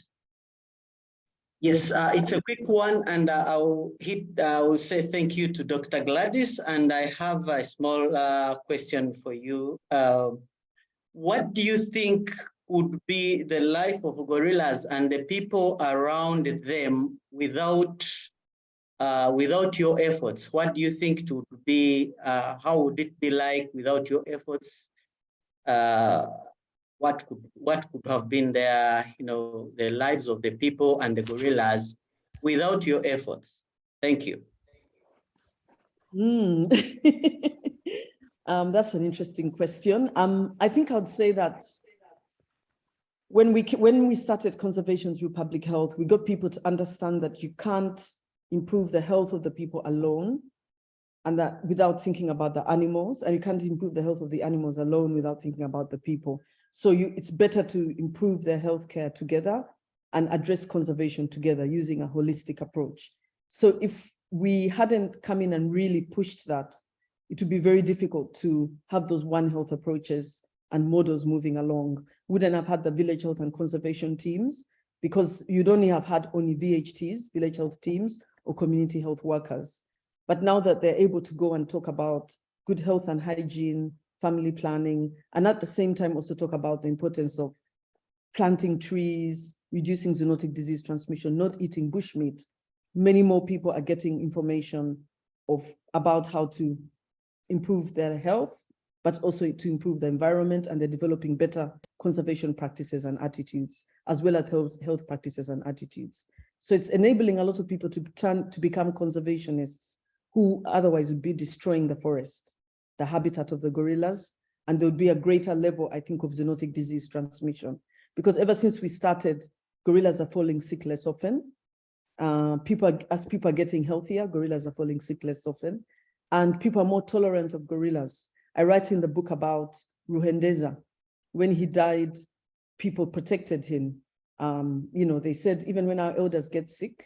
Yes, it's a quick one, and I will say thank you to Dr. Gladys, and I have a small question for you. what do you think would be the life of gorillas and the people around them without your efforts? What do you think it would be? How would it be like without your efforts? What could have been the lives of the people and the gorillas without your efforts? Thank you. That's an interesting question. I think I'd say that when we started conservation through public health, we got people to understand that you can't improve the health of the people alone, and that without thinking about the animals, and you can't improve the health of the animals alone without thinking about the people. So it's better to improve their healthcare together and address conservation together using a holistic approach. So if we hadn't come in and really pushed that, it would be very difficult to have those One Health approaches and models moving along. We wouldn't have had the village health and conservation teams, because you'd only have had only VHTs, village health teams, or community health workers. But now that they're able to go and talk about good health and hygiene, family planning, and at the same time also talk about the importance of planting trees, reducing zoonotic disease transmission, not eating bushmeat, many more people are getting information about how to improve their health, but also to improve the environment, and they're developing better conservation practices and attitudes, as well as health practices and attitudes. So it's enabling a lot of people to become conservationists who otherwise would be destroying the forest, the habitat of the gorillas, and there would be a greater level, I think, of zoonotic disease transmission. Because ever since we started, gorillas are falling sick less often. As people are getting healthier, gorillas are falling sick less often, and people are more tolerant of gorillas. I write in the book about Ruhendeza. When he died, people protected him. They said, even when our elders get sick,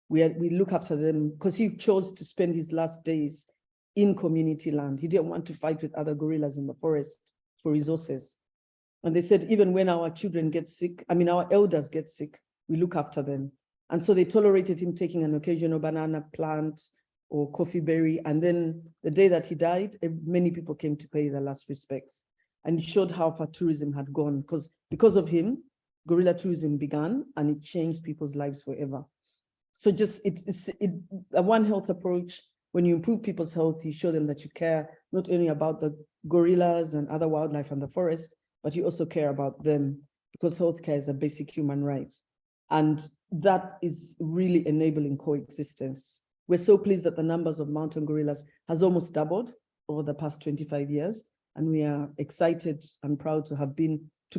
we look after them, because he chose to spend his last days in community land. He didn't want to fight with other gorillas in the forest for resources. And they said, even when our children get sick, our elders get sick, we look after them. And so they tolerated him taking an occasional banana plant or coffee berry. And then the day that he died, many people came to pay their last respects. And it showed how far tourism had gone, because of him, gorilla tourism began, and it changed people's lives forever. So just it's a One Health approach. When you improve people's health, you show them that you care not only about the gorillas and other wildlife and the forest, but you also care about them, because healthcare is a basic human right. And that is really enabling coexistence. We're so pleased that the numbers of mountain gorillas has almost doubled over the past 25 years. And we are excited and proud to have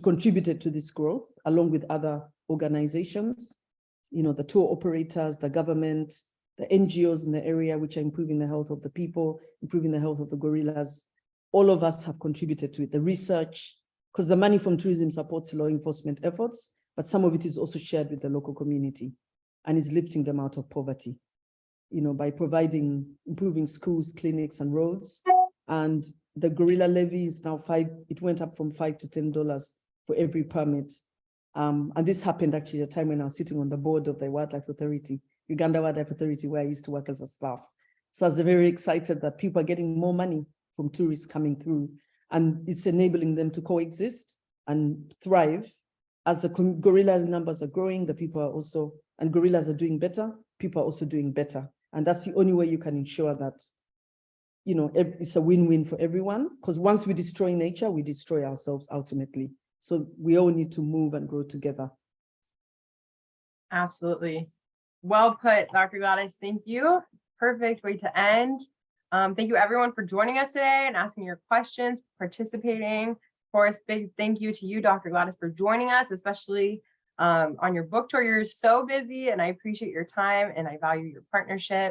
contributed to this growth, along with other organizations, the tour operators, the government, the NGOs in the area, which are improving the health of the people, improving the health of the gorillas. All of us have contributed to it. The research, because the money from tourism supports law enforcement efforts, but some of it is also shared with the local community and is lifting them out of poverty, by improving schools, clinics, and roads. And the gorilla levy is now it went up from $5 to $10 for every permit. And this happened actually at a time when I was sitting on the board of the Wildlife Authority, Uganda Wildlife Authority, where I used to work as a staff. So I was very excited that people are getting more money from tourists coming through, and it's enabling them to coexist and thrive. As the gorilla numbers are growing, the people are also, and gorillas are doing better, people are also doing better. And that's the only way you can ensure that, it's a win-win for everyone, because once we destroy nature, we destroy ourselves ultimately. So we all need to move and grow together. Absolutely. Well put, Dr. Gladys. Thank you. Perfect way to end. Thank you everyone for joining us today and asking your questions, participating. Of course, big thank you to you, Dr. Gladys, for joining us, especially on your book tour. You're so busy, and I appreciate your time and I value your partnership.